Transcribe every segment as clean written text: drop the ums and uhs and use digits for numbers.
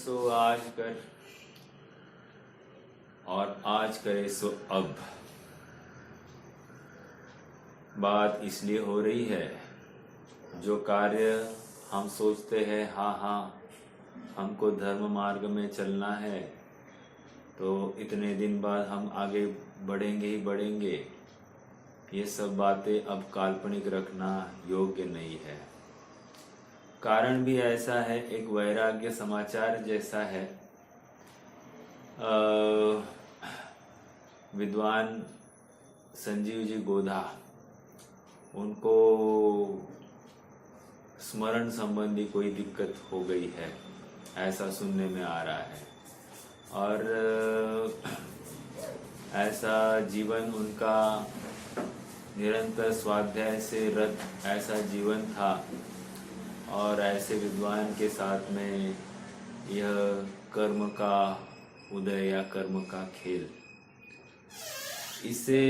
सो आज कर और आज करे सो अब। बात इसलिए हो रही है, जो कार्य हम सोचते हैं हाँ हमको धर्म मार्ग में चलना है, तो इतने दिन बाद हम आगे बढ़ेंगे ही बढ़ेंगे, ये सब बातें अब काल्पनिक रखना योग्य नहीं है। कारण भी ऐसा है, एक वैराग्य समाचार जैसा है। विद्वान संजीव जी गोधा, उनको स्मरण संबंधी कोई दिक्कत हो गई है, ऐसा सुनने में आ रहा है। और ऐसा जीवन उनका निरंतर स्वाध्याय से रत ऐसा जीवन था, और ऐसे विद्वान के साथ में यह कर्म का उदय या कर्म का खेल, इसे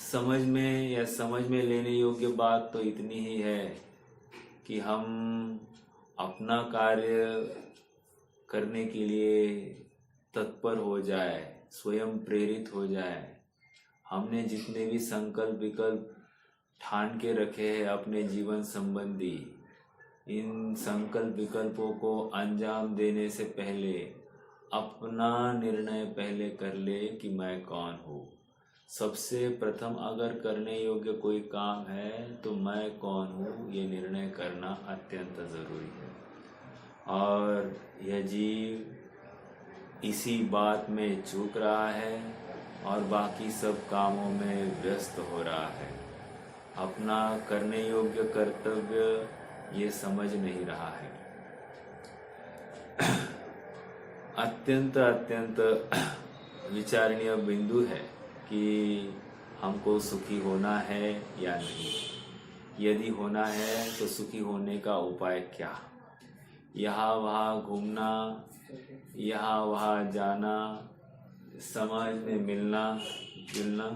समझ में लेने योग्य बात तो इतनी ही है कि हम अपना कार्य करने के लिए तत्पर हो जाए, स्वयं प्रेरित हो जाए। हमने जितने भी संकल्प विकल्प ठान के रखे हैं अपने जीवन संबंधी, इन संकल्प विकल्पों को अंजाम देने से पहले अपना निर्णय पहले कर ले कि मैं कौन हूँ। सबसे प्रथम अगर करने योग्य कोई काम है तो मैं कौन हूँ, ये निर्णय करना अत्यंत जरूरी है। और यह जीव इसी बात में चूक रहा है और बाकी सब कामों में व्यस्त हो रहा है। अपना करने योग्य कर्तव्य ये समझ नहीं रहा है। अत्यंत विचारणीय बिंदु है कि हमको सुखी होना है या नहीं। यदि होना है तो सुखी होने का उपाय क्या? यहाँ वहाँ घूमना, यहाँ वहाँ जाना, समाज में मिलना जुलना,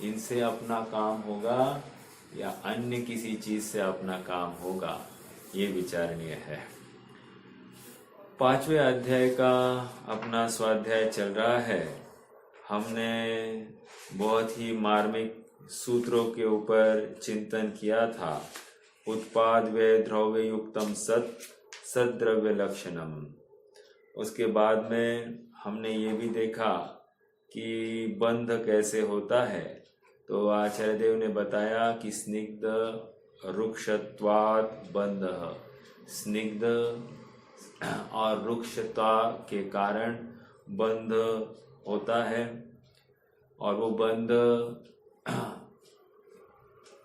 इनसे अपना काम होगा या अन्य किसी चीज से अपना काम होगा, ये विचारणीय है। 5वें अध्याय का अपना स्वाध्याय चल रहा है। हमने बहुत ही मार्मिक सूत्रों के ऊपर चिंतन किया था। उत्पाद वे द्रव्य युक्तम सत सद्रव्य लक्षणम। उसके बाद में हमने ये भी देखा कि बंध कैसे होता है। तो आचार्य देव ने बताया कि स्निग्ध रुक्षत्वात् बंध, स्निग्ध और रुक्षता के कारण बंध होता है। और वो बंध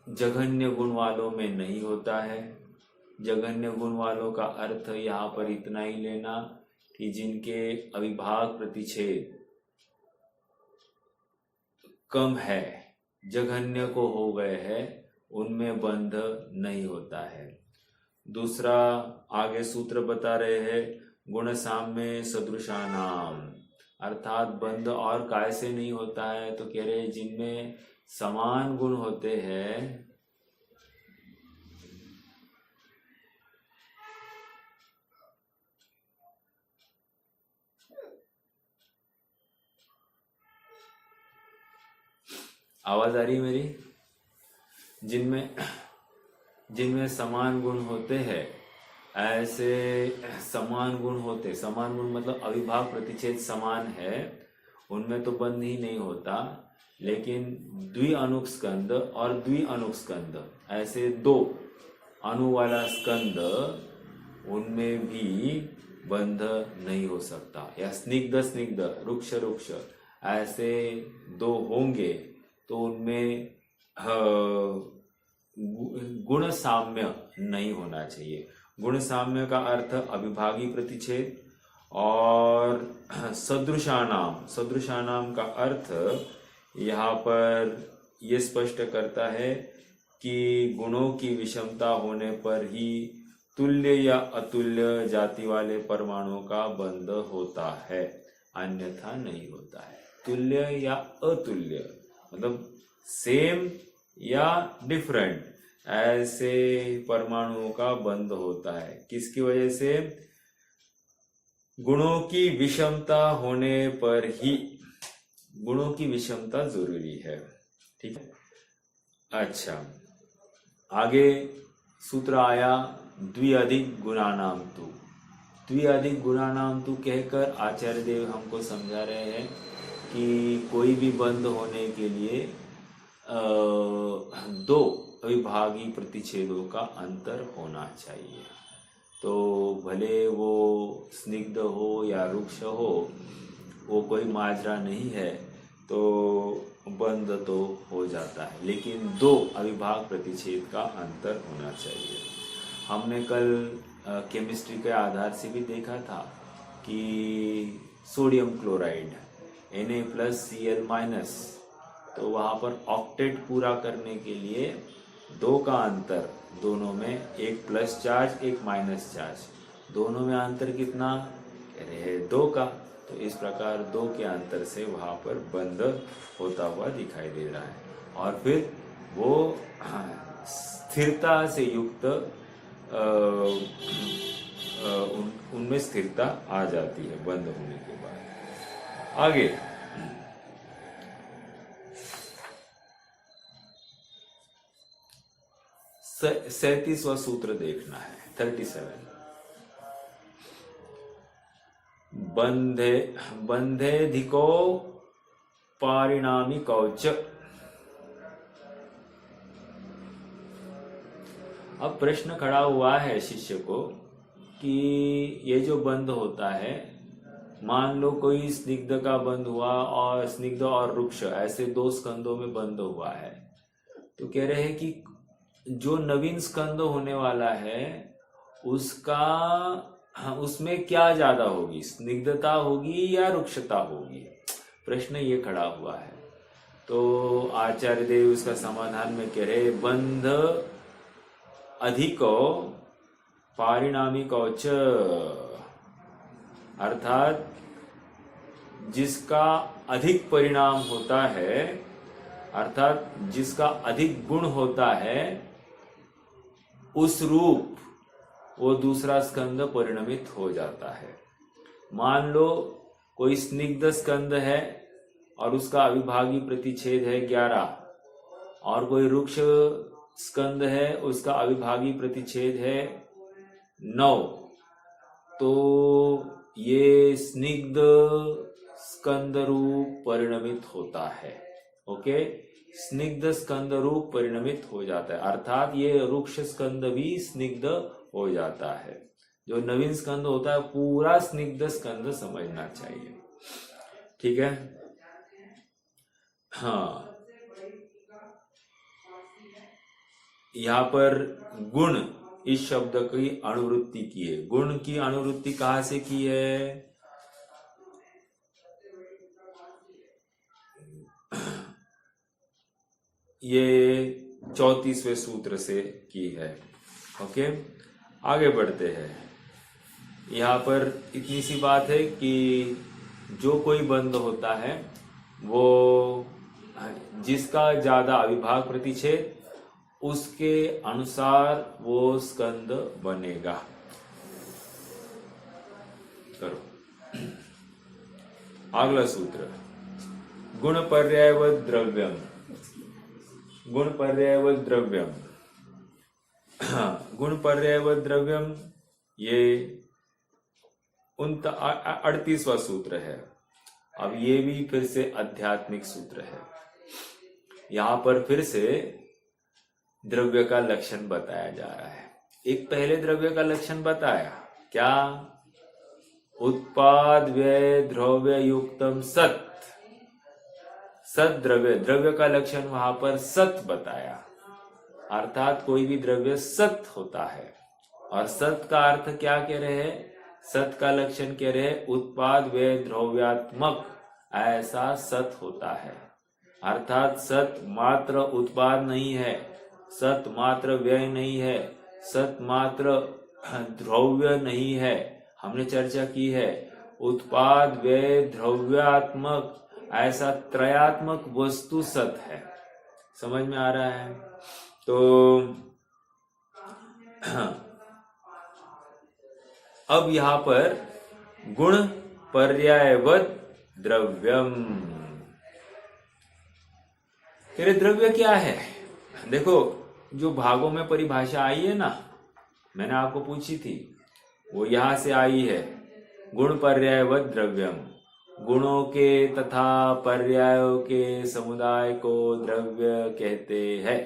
जघन्य गुण वालों में नहीं होता है। जघन्य गुण वालों का अर्थ यहाँ पर इतना ही लेना कि जिनके अविभाग प्रतिच्छेद कम है, जघन्य को हो गए हैं, उनमें बंध नहीं होता है। दूसरा आगे सूत्र बता रहे हैं, गुण साम्य सदृशानाम, अर्थात बंध और काय से नहीं होता है, तो कह रहे जिनमें समान गुण होते हैं, आवाज आ रही है मेरी? जिनमें समान गुण होते हैं, ऐसे समान गुण मतलब अविभाग प्रतिच्छेद समान है, उनमें तो बंध ही नहीं होता। लेकिन द्विअनुक स्कंद और द्विअनुक स्कंद, ऐसे 2 अणु वाला स्कंद, उनमें भी बंध नहीं हो सकता। या स्निग्ध स्निग्ध, रुक्ष रुक्ष, ऐसे 2 होंगे तो उनमें गुण साम्य नहीं होना चाहिए। गुण साम्य का अर्थ अविभागी प्रतिच्छेद, और सदृशानाम का अर्थ यहाँ पर ये स्पष्ट करता है कि गुणों की विषमता होने पर ही तुल्य या अतुल्य जाति वाले परमाणुओं का बंध होता है, अन्यथा नहीं होता है। तुल्य या अतुल्य मतलब सेम या डिफरेंट, ऐसे परमाणुओं का बंध होता है। किसकी वजह से? गुणों की विषमता होने पर ही। गुणों की विषमता जरूरी है, ठीक है। अच्छा, आगे सूत्र आया द्विअधिक गुणानाम तु। द्विअधिक गुणानाम तु कहकर आचार्य देव हमको समझा रहे हैं कि कोई भी बंध होने के लिए दो अविभागी प्रतिच्छेदों का अंतर होना चाहिए। तो भले वो स्निग्ध हो या रुक्ष हो, वो कोई माजरा नहीं है, तो बंध तो हो जाता है, लेकिन दो अविभाग प्रतिच्छेद का अंतर होना चाहिए। हमने कल केमिस्ट्री के आधार से भी देखा था कि सोडियम क्लोराइड Na+Cl-, तो वहाँ पर ऑक्टेट पूरा करने के लिए दो का अंतर, दोनों में एक प्लस चार्ज एक माइनस चार्ज, दोनों में अंतर कितना? कह रहे हैं दो का। तो इस प्रकार दो के अंतर से वहाँ पर बंध होता हुआ दिखाई दे रहा है, और फिर वो स्थिरता से युक्त उनमें स्थिरता आ जाती है बंद होने के बाद। आगे सैंतीसवां सूत्र देखना है, 37। बंधेधिको पारिणामिकौच। अब प्रश्न खड़ा हुआ है शिष्य को कि ये जो बंध होता है, मान लो कोई स्निग्ध का बंध हुआ और स्निग्ध और रुक्ष ऐसे दो स्कंदों में बंध हुआ है, तो कह रहे हैं कि जो नवीन स्कंद होने वाला है उसमें क्या ज्यादा होगी, स्निग्धता होगी या रुक्षता होगी? प्रश्न ये खड़ा हुआ है। तो आचार्य देव उसका समाधान में कह रहे बंध अधिको पारिणामिकौच, अर्थात जिसका अधिक परिणाम होता है, अर्थात जिसका अधिक गुण होता है, उस रूप वो दूसरा स्कंद परिणमित हो जाता है। मान लो कोई स्निग्ध स्कंद है और उसका अविभागी प्रतिच्छेद है 11, और कोई रुक्ष स्कंद है उसका अविभागी प्रतिच्छेद है 9, तो ये स्निग्ध स्कंद रूप परिणमित होता है। ओके, स्निग्ध स्कंद रूप परिणमित हो जाता है, अर्थात ये रुक्ष स्कंद भी स्निग्ध हो जाता है। जो नवीन स्कंद होता है पूरा स्निग्ध स्कंद समझना चाहिए, ठीक है। हाँ, यहाँ पर गुण इस शब्द की अनुवृत्ति की है। गुण की अनुवृत्ति कहाँ से की है? ये 34वें सूत्र से की है। ओके, आगे बढ़ते हैं। यहाँ पर इतनी सी बात है कि जो कोई बंध होता है वो जिसका ज्यादा अविभाग प्रतिच्छेद, उसके अनुसार वो स्कंद बनेगा। करो अगला सूत्र, गुण पर्यायवत् द्रव्यम। गुण पर्यायवत् द्रव्यम, गुण पर्यायवत् द्रव्यम, ये 38वां सूत्र है। अब ये भी फिर से आध्यात्मिक सूत्र है। यहां पर फिर से द्रव्य का लक्षण बताया जा रहा है। एक पहले द्रव्य का लक्षण बताया, क्या? उत्पाद व्यय द्रव्य युक्तम सत। सत द्रव्य, द्रव्य का लक्षण वहां पर सत बताया, अर्थात कोई भी द्रव्य सत होता है। और सत का अर्थ क्या कह रहे हैं? सत का लक्षण कह रहे हैं उत्पाद व्यय द्रव्यात्मक, ऐसा सत होता है। अर्थात सत मात्र उत्पाद नहीं है, सत मात्र व्यय नहीं है, सत मात्र द्रव्य नहीं है। हमने चर्चा की है उत्पाद व्यय द्रव्यात्मक, ऐसा त्रयात्मक वस्तु सत है। समझ में आ रहा है? तो अब यहां पर गुण पर्यायवत द्रव्यम, तेरे द्रव्य क्या है? देखो, जो भागों में परिभाषा आई है ना, मैंने आपको पूछी थी, वो यहां से आई है। गुण पर्यायवत द्रव्यम, गुणों के तथा पर्यायों के समुदाय को द्रव्य कहते हैं।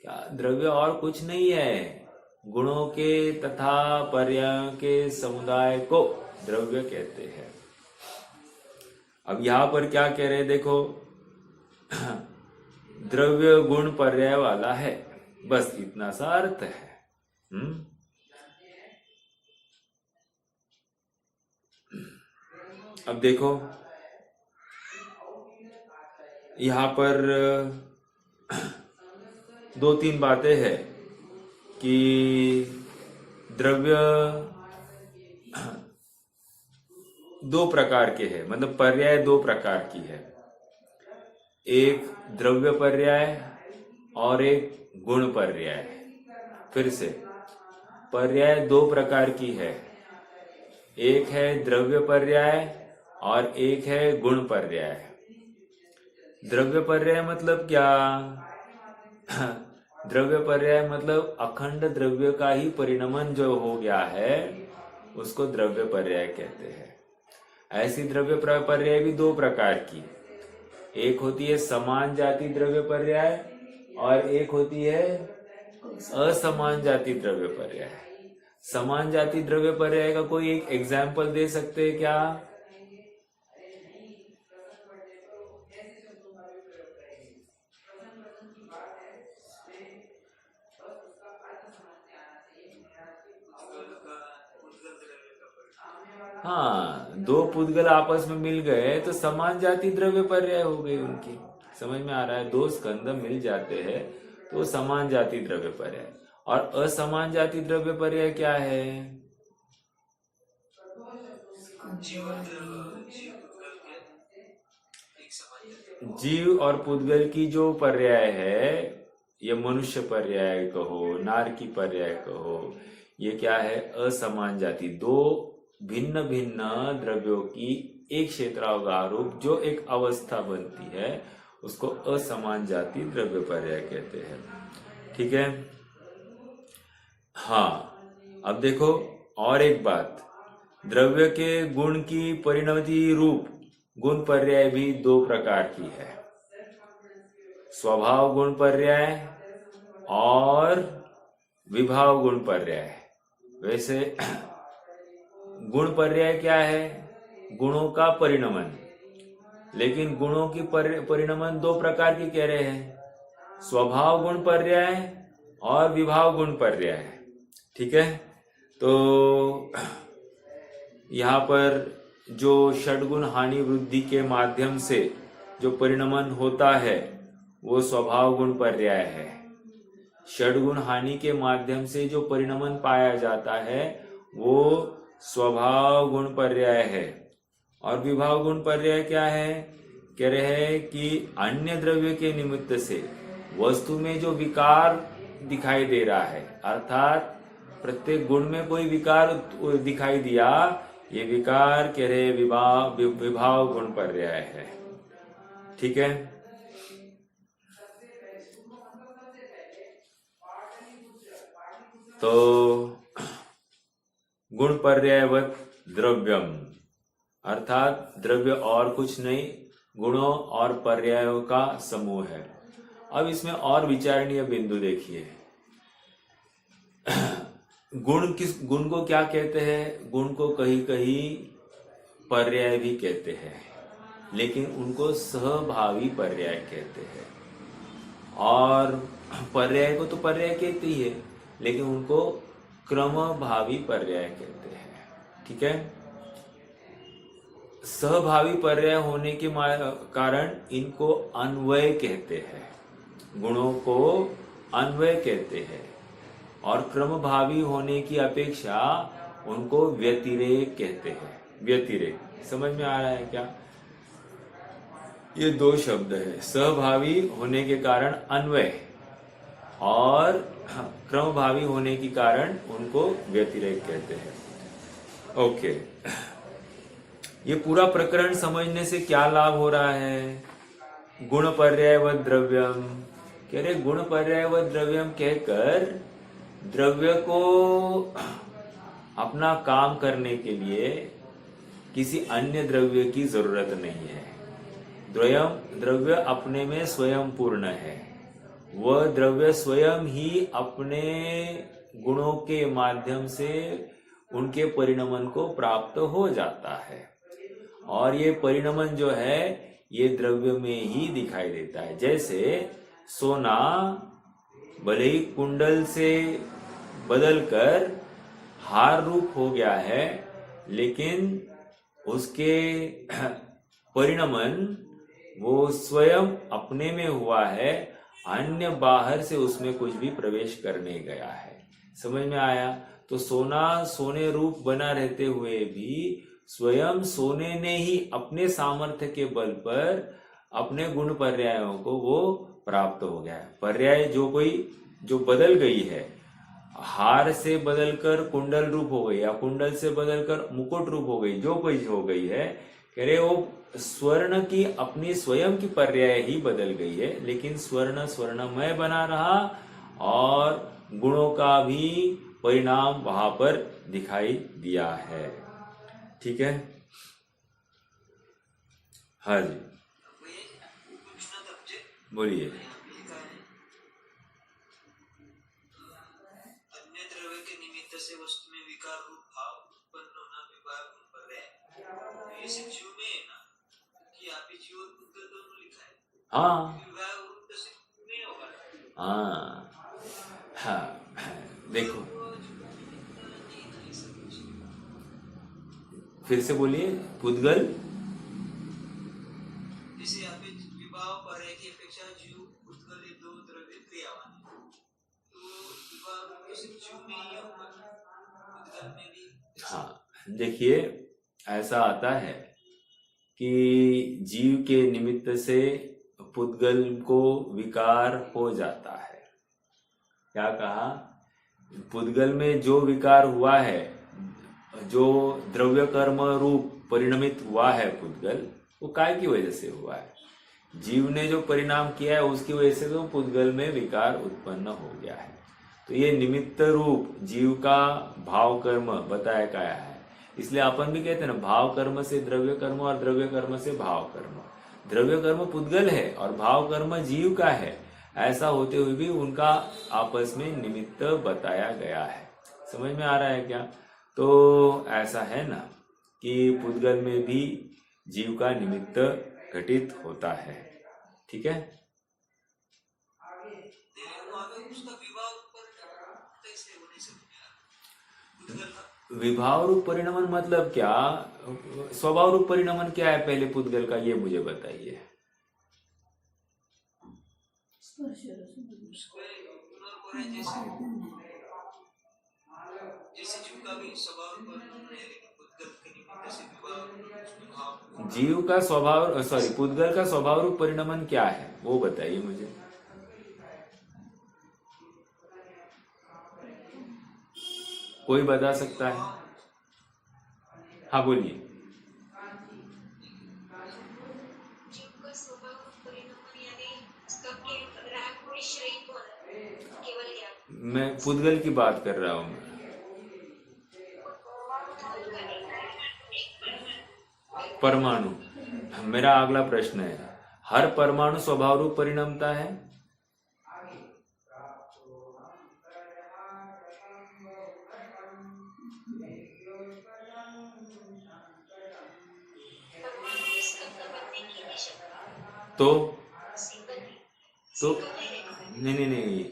क्या द्रव्य और कुछ नहीं है, गुणों के तथा पर्यायों के समुदाय को द्रव्य कहते हैं। अब यहां पर क्या कह रहे हैं, देखो, द्रव्य गुण पर्याय वाला है, बस इतना सा अर्थ है। अब देखो, यहां पर दो तीन बातें हैं कि द्रव्य दो प्रकार के हैं, मतलब पर्याय दो प्रकार की है। एक द्रव्य पर्याय और एक गुण पर्याय। फिर से, पर्याय दो प्रकार की है, एक है द्रव्य पर्याय और एक है गुण पर्याय। द्रव्य पर्याय मतलब क्या? द्रव्य पर्याय मतलब अखंड द्रव्य का ही परिणमन जो हो गया है, उसको द्रव्य पर्याय कहते हैं। ऐसी द्रव्य पर्याय भी दो प्रकार की, एक होती है समान जाति द्रव्य पर्याय और एक होती है असमान जाति द्रव्य पर्याय। समान जाति द्रव्य पर्याय का कोई एक एग्जाम्पल दे सकते हैं क्या? हाँ, दो पुद्गल आपस में मिल गए तो समान जाति द्रव्य पर्याय हो गई उनकी। समझ में आ रहा है? दो स्कंद मिल जाते हैं तो समान जाति द्रव्य पर्याय। और असमान जाति द्रव्य पर्याय क्या है? जीव और पुद्गल की जो पर्याय है, ये मनुष्य पर्याय कहो, नारकी पर्याय कहो, ये क्या है? असमान जाति, दो भिन्न भिन्न द्रव्यों की एक क्षेत्रावगारूप जो एक अवस्था बनती है, उसको असमान जाति द्रव्य पर्याय कहते हैं। ठीक है? हाँ, अब देखो और एक बात, द्रव्य के गुण की परिणति रूप गुण पर्याय भी दो प्रकार की है, स्वभाव गुण पर्याय और विभाव गुण पर्याय। वैसे गुण पर्याय क्या है? गुणों का परिणमन, लेकिन गुणों की परिणमन दो प्रकार की कह रहे हैं, स्वभाव गुण पर्याय और विभाव गुण पर्याय। ठीक है? तो यहाँ पर जो षड्गुण हानि वृद्धि के माध्यम से जो परिणमन होता है वो स्वभाव गुण पर्याय है। षड्गुण हानि के माध्यम से जो परिणमन पाया जाता है वो स्वभाव गुण पर्याय है। और विभाव गुण पर्याय क्या है? कह रहे हैं कि अन्य द्रव्य के निमित्त से वस्तु में जो विकार दिखाई दे रहा है, अर्थात प्रत्येक गुण में कोई विकार दिखाई दिया, ये विकार कह रहे विभाव गुण पर्याय है। ठीक है? तो गुण पर्यायवत द्रव्यम अर्थात द्रव्य और कुछ नहीं, गुणों और पर्यायों का समूह है। अब इसमें और विचारणीय बिंदु देखिए, गुण को क्या कहते हैं? गुण को कहीं कहीं पर्याय भी कहते हैं, लेकिन उनको सहभावी पर्याय कहते हैं। और पर्याय को तो पर्याय कहते ही है, लेकिन उनको क्रमभावी पर्याय कहते हैं। ठीक है? सहभावी पर्याय होने के कारण इनको अन्वय कहते हैं, गुणों को अन्वय कहते हैं। और क्रमभावी होने की अपेक्षा उनको व्यतिरेक कहते हैं। व्यतिरेक समझ में आ रहा है क्या? ये दो शब्द है, सहभावी होने के कारण अन्वय और क्रमभावी होने के कारण उनको व्यतिरेक कहते हैं। ओके, ये पूरा प्रकरण समझने से क्या लाभ हो रहा है? गुण पर्यायवत द्रव्यम, कह रहे गुण पर्यायवत द्रव्यम कहकर द्रव्य को अपना काम करने के लिए किसी अन्य द्रव्य की जरूरत नहीं है। द्रव्य अपने में स्वयं पूर्ण है। वह द्रव्य स्वयं ही अपने गुणों के माध्यम से उनके परिणमन को प्राप्त हो जाता है, और ये परिणमन जो है ये द्रव्य में ही दिखाई देता है। जैसे सोना भले ही कुंडल से बदलकर हार रूप हो गया है, लेकिन उसके परिणमन वो स्वयं अपने में हुआ है, अन्य बाहर से उसमें कुछ भी प्रवेश करने गया है। समझ में आया? तो सोना सोने रूप बना रहते हुए भी स्वयं सोने ने ही अपने सामर्थ्य के बल पर अपने गुण पर्यायों को वो प्राप्त हो गया है। पर्याय जो बदल गई है, हार से बदलकर कुंडल रूप हो गई या कुंडल से बदलकर मुकुट रूप हो गई, जो कोई हो गई है, कह रहे वो स्वर्ण की अपनी स्वयं की पर्याय ही बदल गई है, लेकिन स्वर्ण स्वर्णमय बना रहा और गुणों का भी परिणाम वहां पर दिखाई दिया है। ठीक है? हाँ जी, बोलिए। अन्य द्रव्य के निमित्त से वस्तु में विकार रूप भाव उत्पन्न होना विभाग गुण पर्याय, ये सिर्फ जीव में है ना, कि यहाँ पे जीव और पुद्गल दोनों लिखा है। हाँ विभाग रूप तो सिर्फ नहीं होगा। हाँ, देखो फिर से बोलिए। पुद्गल जैसे यहाँ पे विभाव पर्याय की अपेक्षा जीव पुद्गल ये दो द्रव्य क्रियावान है, तो विभाग रूप सिर्फ जीव में ही होगा, पुद्गल में भी। हाँ, देखिए ऐसा आता है कि जीव के निमित्त से पुद्गल को विकार हो जाता है। क्या कहा? पुद्गल में जो विकार हुआ है, जो द्रव्य कर्म रूप परिणमित हुआ है पुद्गल, वो काय की वजह से हुआ है? जीव ने जो परिणाम किया है उसकी वजह से तो पुद्गल में विकार उत्पन्न हो गया है। तो ये निमित्त रूप जीव का भाव कर्म बताया गया है। इसलिए अपन भी कहते हैं ना, भाव कर्म से द्रव्य कर्म और द्रव्य कर्म से भाव कर्म। द्रव्य कर्म पुद्गल है और भाव कर्म जीव का है। ऐसा होते हुए भी उनका आपस में निमित्त बताया गया है। समझ में आ रहा है क्या? तो ऐसा है ना कि पुद्गल में भी जीव का निमित्त घटित होता है। ठीक है? विभाव रूप परिणमन मतलब क्या? स्वभाव रूप परिणमन क्या है पहले पुद्गल का, ये मुझे बताइए। जीव का स्वभाव पुद्गल का स्वभाव रूप परिणमन क्या है वो बताइए मुझे। कोई बता सकता है? हाँ बोलिए। मैं पुद्गल की बात कर रहा हूँ। परमाणु, मेरा अगला प्रश्न है, हर परमाणु स्वभाव रूप परिणमता है? तो नहीं,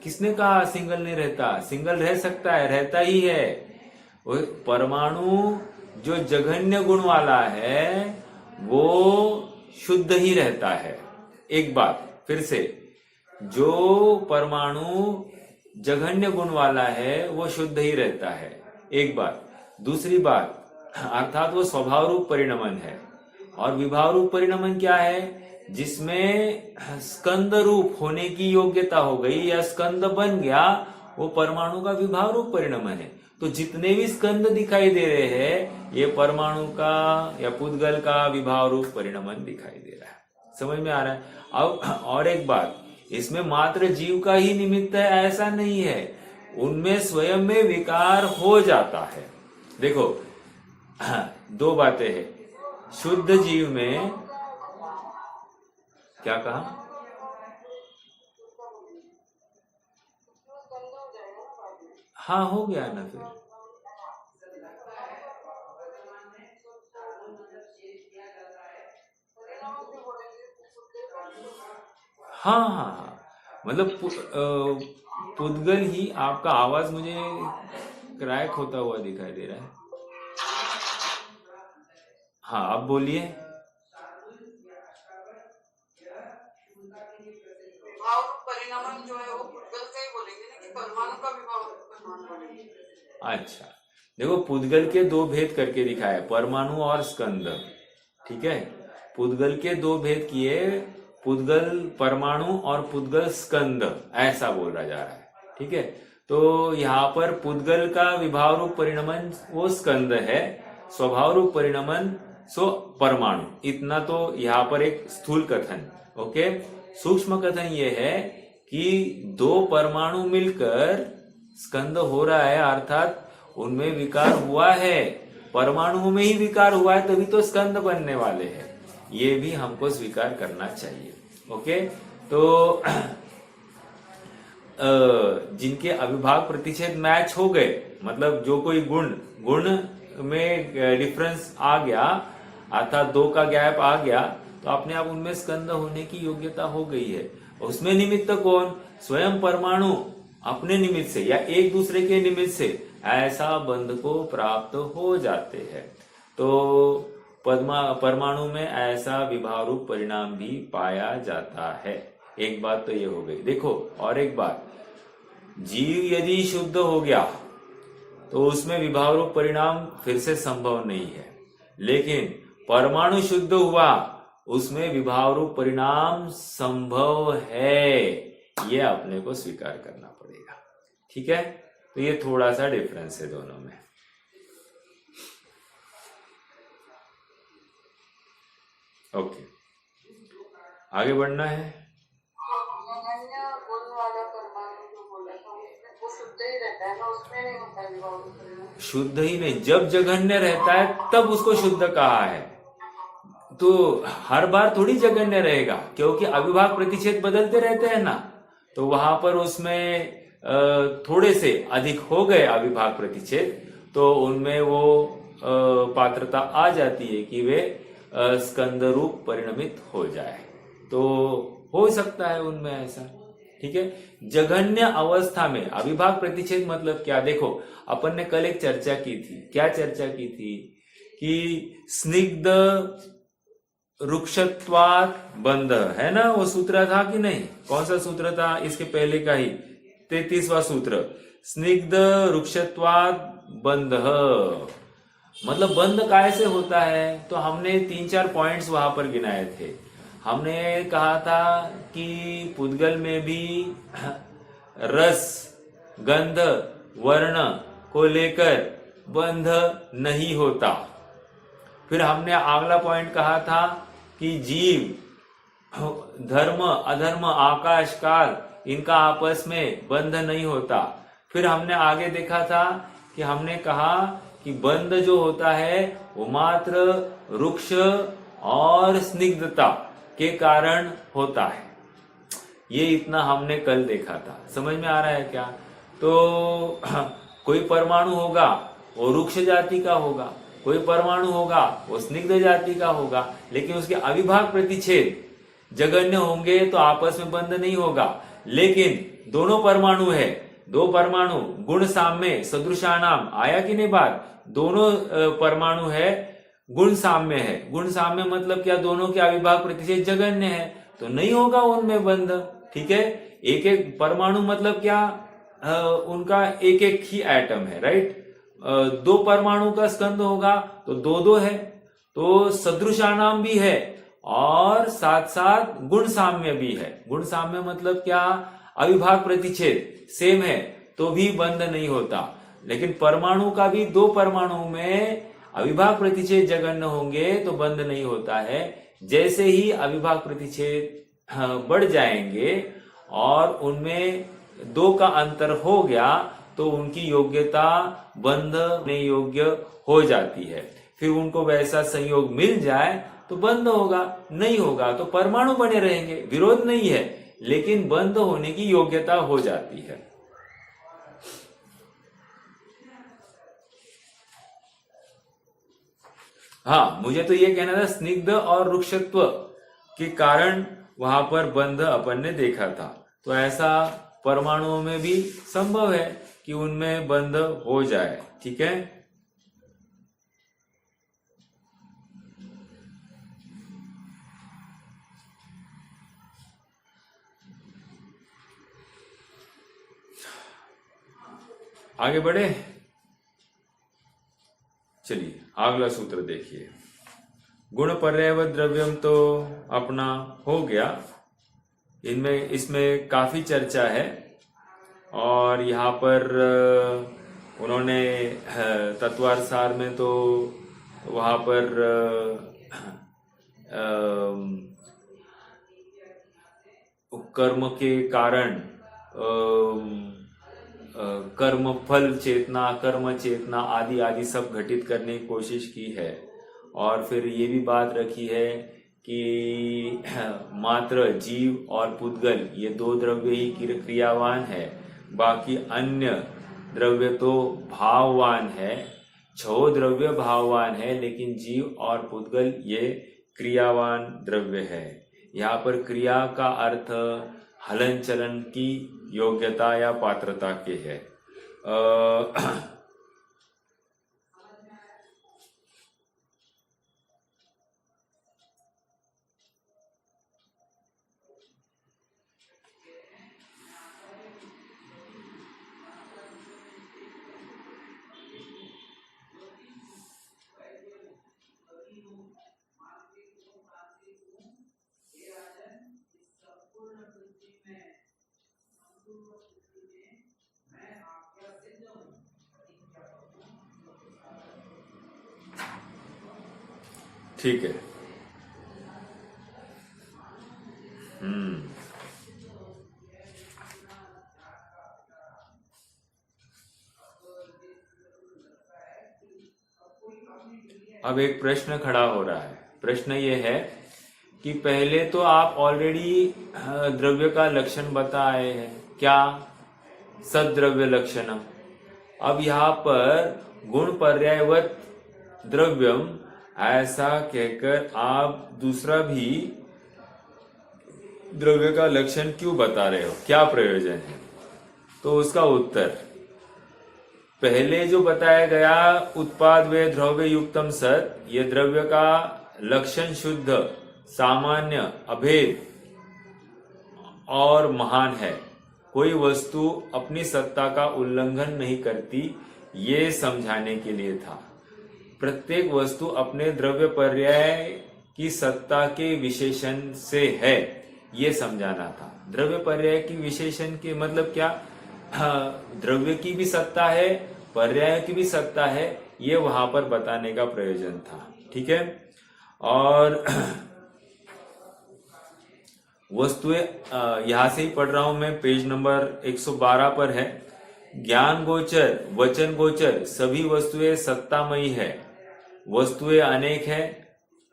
किसने कहा सिंगल नहीं रहता? सिंगल रह सकता है, रहता ही है। वो परमाणु जो जघन्य गुण वाला है वो शुद्ध ही रहता है। एक बात फिर से, जो परमाणु जघन्य गुण वाला है वो शुद्ध ही रहता है, एक बात। दूसरी बात, अर्थात वो स्वभाव रूप परिणमन है। और विभाव रूप परिणमन क्या है? जिसमें स्कंद रूप होने की योग्यता हो गई या स्कंद बन गया, वो परमाणु का विभाव रूप परिणमन है। तो जितने भी स्कंद दिखाई दे रहे हैं, ये परमाणु का या पुद्गल का विभाव रूप परिणमन दिखाई दे रहा है। समझ में आ रहा है? अब और एक बात, इसमें मात्र जीव का ही निमित्त है ऐसा नहीं है, उनमें स्वयं में विकार हो जाता है। देखो दो बातें हैं, शुद्ध जीव में क्या कहा? हाँ हो गया ना फिर। हाँ हाँ हाँ, मतलब पुद्गल ही, आपका आवाज मुझे क्रैक होता हुआ दिखाई दे रहा है। हाँ अब बोलिए। विभाव परिणामन जो है वो पुद्गल का ही बोलेंगे ना, कि परमाणु का विभाव परिणाम बोलेंगे। अच्छा देखो, पुद्गल के दो भेद करके दिखाया, परमाणु और स्कंद। ठीक है, पुद्गल के दो भेद किए, पुद्गल परमाणु और पुद्गल स्कंद, ऐसा बोला जा रहा है। ठीक है, तो यहाँ पर पुद्गल का विभाव रूप परिणमन वो स्कंद है, स्वभाव रूप परिणमन सो परमाणु। इतना तो यहाँ पर एक स्थूल कथन। ओके, सूक्ष्म कथन ये है कि दो परमाणु मिलकर स्कंद हो रहा है, अर्थात उनमें विकार हुआ है, परमाणुओं में ही विकार हुआ है, तभी तो स्कंद बनने वाले हैं। ये भी हमको स्वीकार करना चाहिए। ओके, तो जिनके अविभाग प्रतिच्छेद मैच हो गए, मतलब जो कोई गुण में डिफरेंस आ गया, अर्थात दो का गैप आ गया, तो अपने आप उनमें स्कंद होने की योग्यता हो गई है। उसमें निमित्त कौन? स्वयं परमाणु अपने निमित्त से या एक दूसरे के निमित्त से ऐसा बंध को प्राप्त हो जाते हैं। तो परमाणु में ऐसा विभाव रूप परिणाम भी पाया जाता है। एक बात तो ये हो गई। देखो और एक बात, जीव यदि शुद्ध हो गया तो उसमें विभाव रूप परिणाम फिर से संभव नहीं है, लेकिन परमाणु शुद्ध हुआ उसमें विभाव रूप परिणाम संभव है, ये अपने को स्वीकार करना पड़ेगा। ठीक है, तो ये थोड़ा सा डिफरेंस है दोनों में। ओके, आगे बढ़ना है। शुद्ध ही नहीं, जब जघन्य रहता है तब उसको शुद्ध कहा है। तो हर बार थोड़ी जघन्य रहेगा, क्योंकि अविभाग प्रतिच्छेद बदलते रहते हैं ना, तो वहां पर उसमें थोड़े से अधिक हो गए अविभाग प्रतिच्छेद, तो उनमें वो पात्रता आ जाती है कि वे स्कंद रूप परिणमित हो जाए। तो हो सकता है उनमें ऐसा। ठीक है, जघन्य अवस्था में अविभाग प्रतिच्छेद मतलब क्या? देखो अपन ने कल एक चर्चा की थी। क्या चर्चा की थी? कि स्निग्ध रुक्षत्वात् बंध, है ना, वो सूत्र था कि नहीं? कौन सा सूत्र था? इसके पहले का ही 33वां सूत्र, स्निग्ध रुक्षत्वात् बंध। मतलब बंध कैसे होता है? तो हमने 3-4 पॉइंट्स वहां पर गिनाए थे। हमने कहा था कि पुद्गल में भी रस, गंध, वर्ण को लेकर बंध नहीं होता। फिर हमने अगला पॉइंट कहा था कि जीव, धर्म, अधर्म, आकाश, काल, इनका आपस में बंध नहीं होता। फिर हमने आगे देखा था कि हमने कहा कि बंध जो होता है वो मात्र रुक्ष और स्निग्धता के कारण होता है। ये इतना हमने कल देखा था। समझ में आ रहा है क्या? तो कोई परमाणु होगा वो रुक्ष जाति का होगा, कोई परमाणु होगा वो स्निग्ध जाति का होगा, लेकिन उसके अविभाग प्रतिच्छेद जघन्य होंगे तो आपस में बंध नहीं होगा। लेकिन दोनों परमाणु है, दो परमाणु गुण साम्य सदृशानाम, आया कि नहीं बात? दोनों परमाणु है, गुण साम्य है। गुण साम्य मतलब क्या? दोनों के अविभाग प्रतिच्छेद जघन्य है, तो नहीं होगा उनमें बंध। ठीक है, एक एक परमाणु मतलब क्या? उनका एक एक ही एटम है, राइट? दो परमाणु का स्कंद होगा तो दो दो है, तो सदृशानाम भी है और साथ साथ गुण साम्य भी है। गुण साम्य मतलब क्या, अविभाग प्रतिच्छेद सेम है तो भी बंध नहीं होता। लेकिन परमाणु का भी दो परमाणु में अविभाग प्रतिच्छेद जगन्य होंगे तो बंध नहीं होता है। जैसे ही अविभाग प्रतिच्छेद बढ़ जाएंगे और उनमें दो का अंतर हो गया तो उनकी योग्यता बंधने योग्य हो जाती है। फिर उनको वैसा संयोग मिल जाए तो बंध होगा, नहीं होगा तो परमाणु बने रहेंगे, विरोध नहीं है, लेकिन बंध होने की योग्यता हो जाती है। हाँ, मुझे तो ये कहना था स्निग्ध और रुक्षत्व के कारण वहां पर बंध अपन ने देखा था, तो ऐसा परमाणुओं में भी संभव है कि उनमें बंध हो जाए। ठीक है, आगे बढ़े। चलिए अगला सूत्र देखिए। गुण पर्यायवत द्रव्यम तो अपना हो गया, इसमें काफी चर्चा है और यहाँ पर उन्होंने तत्वार्थ सार में तो वहां पर कर्म के कारण कर्म फल चेतना, कर्म चेतना आदि आदि सब घटित करने की कोशिश की है। और फिर ये भी बात रखी है कि मात्र जीव और पुद्गल ये दो द्रव्य ही क्रियावान है, बाकी अन्य द्रव्य तो भाववान है। 6 द्रव्य भाववान है, लेकिन जीव और पुद्गल ये क्रियावान द्रव्य है। यहाँ पर क्रिया का अर्थ हलन चलन की योग्यता या पात्रता के है। ठीक है। अब एक प्रश्न खड़ा हो रहा है। प्रश्न ये है कि पहले तो आप ऑलरेडी द्रव्य का लक्षण बताए हैं, क्या, सद्द्रव्य लक्षणम। अब यहाँ पर गुण पर्यायवत द्रव्यम ऐसा कहकर आप दूसरा भी द्रव्य का लक्षण क्यों बता रहे हो, क्या प्रयोजन है? तो उसका उत्तर, पहले जो बताया गया उत्पाद वे द्रव्य युक्तम सत, ये द्रव्य का लक्षण शुद्ध, सामान्य, अभेद और महान है। कोई वस्तु अपनी सत्ता का उल्लंघन नहीं करती, ये समझाने के लिए था। प्रत्येक वस्तु अपने द्रव्य पर्याय की सत्ता के विशेषण से है, ये समझाना था। द्रव्य पर्याय की विशेषण के मतलब क्या, द्रव्य की भी सत्ता है, पर्याय की भी सत्ता है, ये वहां पर बताने का प्रयोजन था। ठीक है, और वस्तुएं यहां से ही पढ़ रहा हूं मैं, पेज नंबर 112 पर है। ज्ञान गोचर, वचन गोचर सभी वस्तुएं सत्तामयी है। वस्तुएं अनेक है,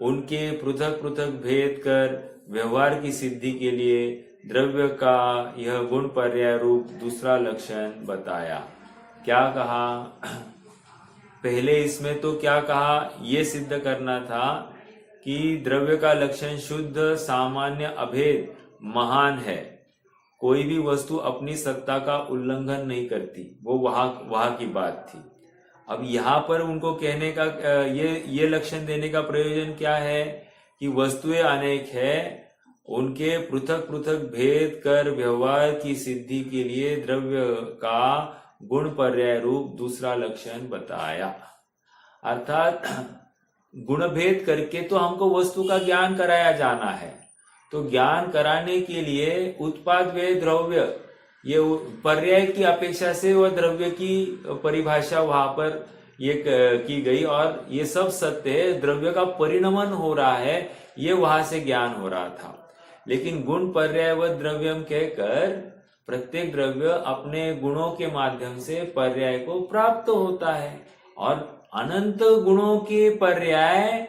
उनके पृथक पृथक भेद कर व्यवहार की सिद्धि के लिए द्रव्य का यह गुण पर्याय रूप दूसरा लक्षण बताया। क्या कहा पहले इसमें, तो क्या कहा, ये सिद्ध करना था कि द्रव्य का लक्षण शुद्ध, सामान्य, अभेद, महान है। कोई भी वस्तु अपनी सत्ता का उल्लंघन नहीं करती, वो वहां की बात थी। अब यहाँ पर उनको कहने का ये लक्षण देने का प्रयोजन क्या है कि वस्तुएं अनेक है, उनके पृथक पृथक भेद कर व्यवहार की सिद्धि के लिए द्रव्य का गुण पर्याय रूप दूसरा लक्षण बताया। अर्थात गुण भेद करके तो हमको वस्तु का ज्ञान कराया जाना है। तो ज्ञान कराने के लिए उत्पाद व्यय द्रव्य, ये पर्याय की अपेक्षा से वह द्रव्य की परिभाषा वहां पर ये की गई, और ये सब सत्य है, द्रव्य का परिणमन हो रहा है, ये वहां से ज्ञान हो रहा था। लेकिन गुण पर्याय व द्रव्यम कहकर प्रत्येक द्रव्य अपने गुणों के माध्यम से पर्याय को प्राप्त होता है, और अनंत गुणों के पर्याय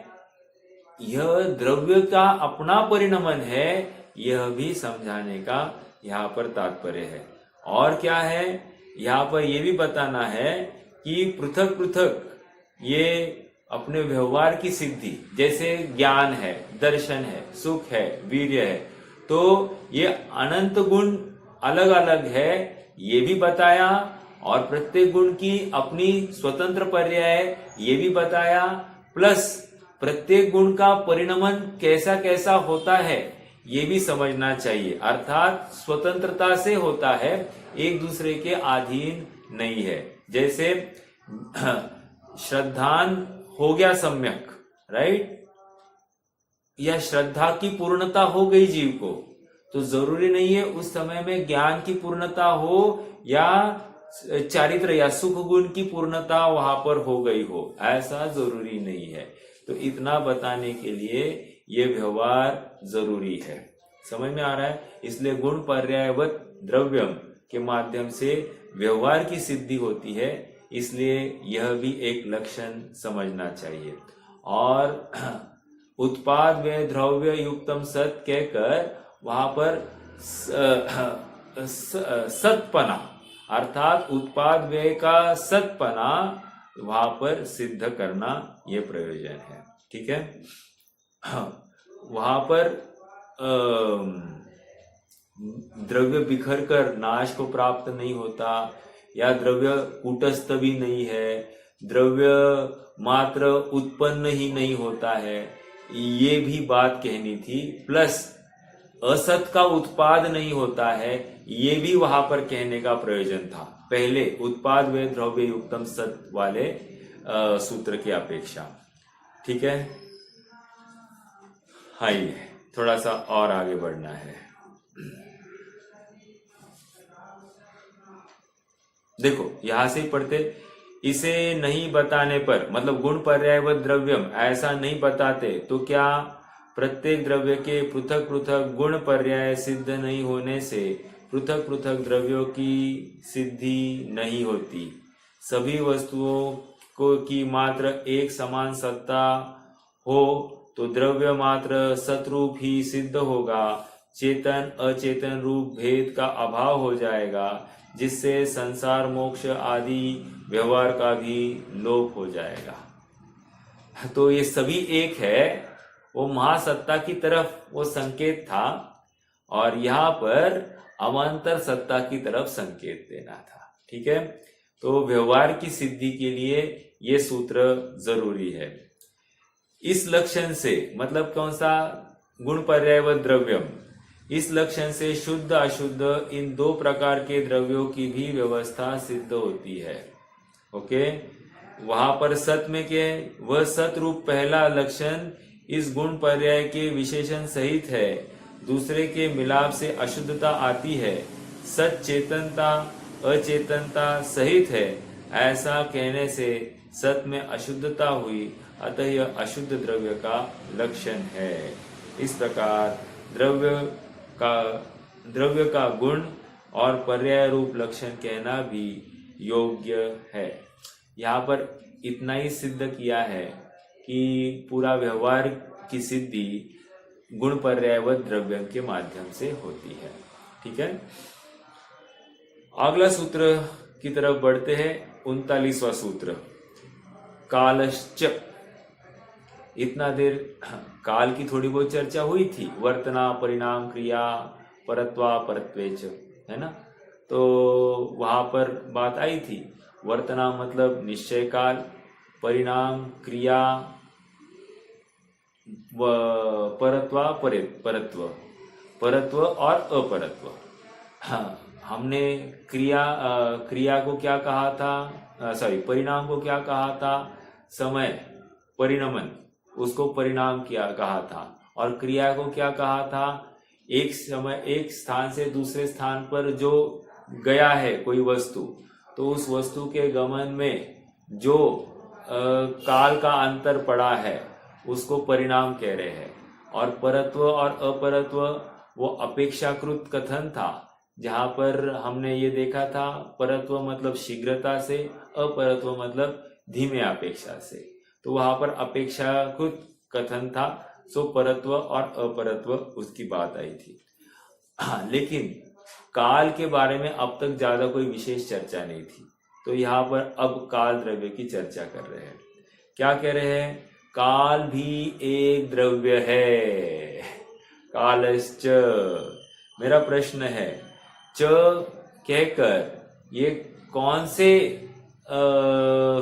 यह द्रव्य का अपना परिणमन है, यह भी समझाने का यहाँ पर तात्पर्य है। और क्या है, यहाँ पर यह भी बताना है कि पृथक पृथक ये अपने व्यवहार की सिद्धि, जैसे ज्ञान है, दर्शन है, सुख है, वीर्य है, तो ये अनंत गुण अलग अलग है, ये भी बताया, और प्रत्येक गुण की अपनी स्वतंत्र पर्याय ये भी बताया, प्लस प्रत्येक गुण का परिणमन कैसा कैसा होता है ये भी समझना चाहिए। अर्थात स्वतंत्रता से होता है, एक दूसरे के अधीन नहीं है। जैसे श्रद्धान हो गया सम्यक, राइट, या श्रद्धा की पूर्णता हो गई जीव को, तो जरूरी नहीं है उस समय में ज्ञान की पूर्णता हो या चारित्र या सुख गुण की पूर्णता वहां पर हो गई हो, ऐसा जरूरी नहीं है। तो इतना बताने के लिए ये व्यवहार जरूरी है। समझ में आ रहा है? इसलिए गुण पर्यायवत द्रव्यम के माध्यम से व्यवहार की सिद्धि होती है, इसलिए यह भी एक लक्षण समझना चाहिए। और उत्पाद व द्रव्य युक्तम सत कहकर वहां पर सतपना अर्थात उत्पाद व्यय का सतपना वहां पर सिद्ध करना ये प्रयोजन है। ठीक है, वहां पर द्रव्य बिखर कर नाश को प्राप्त नहीं होता, या द्रव्य कूटस्थ भी नहीं है, द्रव्य मात्र उत्पन्न ही नहीं होता है, ये भी बात कहनी थी। प्लस असत का उत्पाद नहीं होता है, ये भी वहां पर कहने का प्रयोजन था, पहले उत्पाद व द्रव्य युक्तम सत वाले सूत्र की अपेक्षा। ठीक है, आइए थोड़ा सा और आगे बढ़ना है। देखो यहां से ही पढ़ते, इसे नहीं बताने पर, मतलब गुण पर्याय व द्रव्यम ऐसा नहीं बताते तो क्या प्रत्येक द्रव्य के पृथक पृथक गुण पर्याय सिद्ध नहीं होने से पृथक पृथक द्रव्यों की सिद्धि नहीं होती। सभी वस्तुओं को की मात्र एक समान सत्ता हो तो द्रव्य मात्र सतरूप ही सिद्ध होगा, चेतन अचेतन रूप भेद का अभाव हो जाएगा, जिससे संसार मोक्ष आदि व्यवहार का भी लोप हो जाएगा। तो ये सभी एक है, वो महासत्ता की तरफ वो संकेत था, और यहाँ पर अवान्तर सत्ता की तरफ संकेत देना था। ठीक है, तो व्यवहार की सिद्धि के लिए ये सूत्र जरूरी है। इस लक्षण से मतलब कौन सा, गुण पर्याय व द्रव्यम, इस लक्षण से शुद्ध अशुद्ध इन दो प्रकार के द्रव्यों की भी व्यवस्था सिद्ध होती है। ओके, वहां पर सत में के वह सत रूप पहला लक्षण इस गुण पर्याय के विशेषण सहित है, दूसरे के मिलाप से अशुद्धता आती है, सत चेतनता अचेतनता सहित है, ऐसा कहने से सत में अशुद्धता हुई, अतः यह अशुद्ध द्रव्य का लक्षण है। इस प्रकार द्रव्य का गुण और पर्याय रूप लक्षण कहना भी योग्य है। यहाँ पर इतना ही सिद्ध किया है कि पूरा व्यवहार की सिद्धि गुण पर्याय व द्रव्य के माध्यम से होती है। ठीक है, अगला सूत्र की तरफ बढ़ते हैं। 39वां सूत्र, कालश्च। इतना देर काल की थोड़ी बहुत चर्चा हुई थी, वर्तना परिणाम क्रिया परत्वा परत्वेच, है ना। तो वहां पर बात आई थी, वर्तना मतलब निश्चय काल, परिणाम क्रिया, परत्वा परत्व, परत्व और अपरत्व। हाँ, हमने क्रिया को क्या कहा था, परिणाम को क्या कहा था, समय परिणमन, उसको परिणाम कहा था, और क्रिया को क्या कहा था? एक स्थान से दूसरे स्थान पर जो गया है कोई वस्तु, तो उस वस्तु के गमन में जो काल का अंतर पड़ा है उसको परिणाम कह रहे हैं। और परत्व और अपरत्व वो अपेक्षाकृत कथन था, जहां पर हमने ये देखा था परत्व मतलब शीघ्रता से, अपरत्व मतलब धीमे अपेक्षा से। तो वहां पर अपेक्षाकृत कथन था, सो परत्व और अपरत्व उसकी बात आई थी। लेकिन काल के बारे में अब तक ज्यादा कोई विशेष चर्चा नहीं थी, तो यहाँ पर अब काल द्रव्य की चर्चा कर रहे हैं। क्या कह रहे हैं? काल भी एक द्रव्य है, कालश्च। मेरा प्रश्न है, च कहकर ये कौन से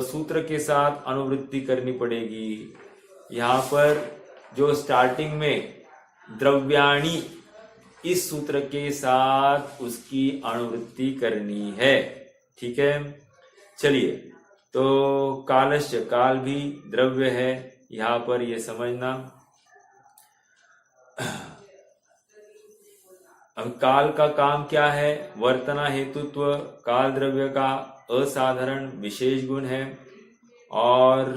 सूत्र के साथ अनुवृत्ति करनी पड़ेगी? यहाँ पर जो स्टार्टिंग में द्रव्याणि, इस सूत्र के साथ उसकी अनुवृत्ति करनी है। ठीक है, चलिए। तो कालश्च, काल भी द्रव्य है, यहाँ पर ये समझना। अब काल का काम क्या है? वर्तना हेतुत्व काल द्रव्य का असाधारण विशेष गुण है। और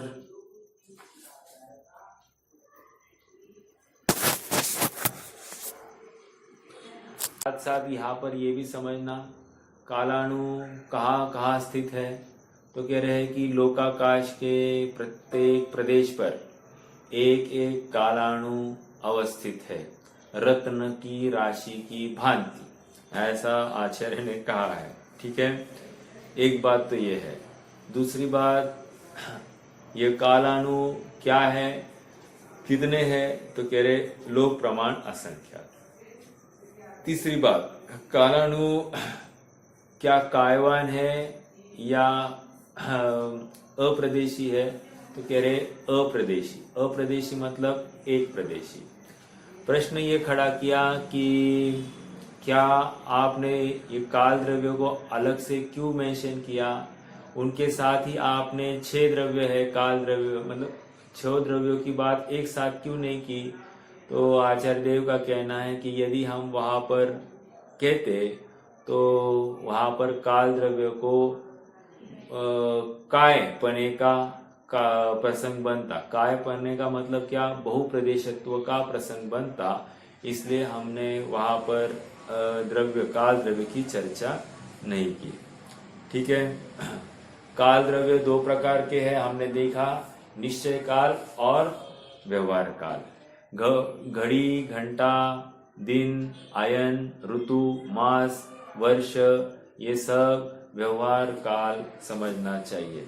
साथ साथ यहाँ पर ये भी समझना, कालाणु कहाँ स्थित है? तो कह रहे हैं कि लोकाकाश के प्रत्येक प्रदेश पर एक एक कालाणु अवस्थित है, रत्न की राशि की भांति, ऐसा आचार्य ने कहा है। ठीक है, एक बात तो ये है। दूसरी बात, ये कालाणु क्या है, कितने हैं? तो कह रहे लोक प्रमाण असंख्यात। तीसरी बात, कालाणु क्या कायवान है या अप्रदेशी है? तो कह रहे अप्रदेशी। अप्रदेशी मतलब एक प्रदेशी। प्रश्न ये खड़ा किया कि क्या आपने ये काल द्रव्यों को अलग से क्यों मेंशन किया? उनके साथ ही आपने 6 द्रव्य है काल द्रव्य, मतलब 6 द्रव्यों की बात एक साथ क्यों नहीं की? तो आचार्य देव का कहना है कि यदि हम वहां पर कहते तो वहां पर काल द्रव्य को काय पने का प्रसंग बनता। काय पने का मतलब क्या? बहुप्रदेशत्व का प्रसंग बनता, इसलिए हमने वहां पर द्रव्य काल द्रव्य की चर्चा नहीं की। ठीक है, काल द्रव्य 2 प्रकार के हैं, हमने देखा, निश्चय काल और व्यवहार काल। घड़ी, घंटा, दिन, आयन, ऋतु, मास, वर्ष, ये सब व्यवहार काल समझना चाहिए।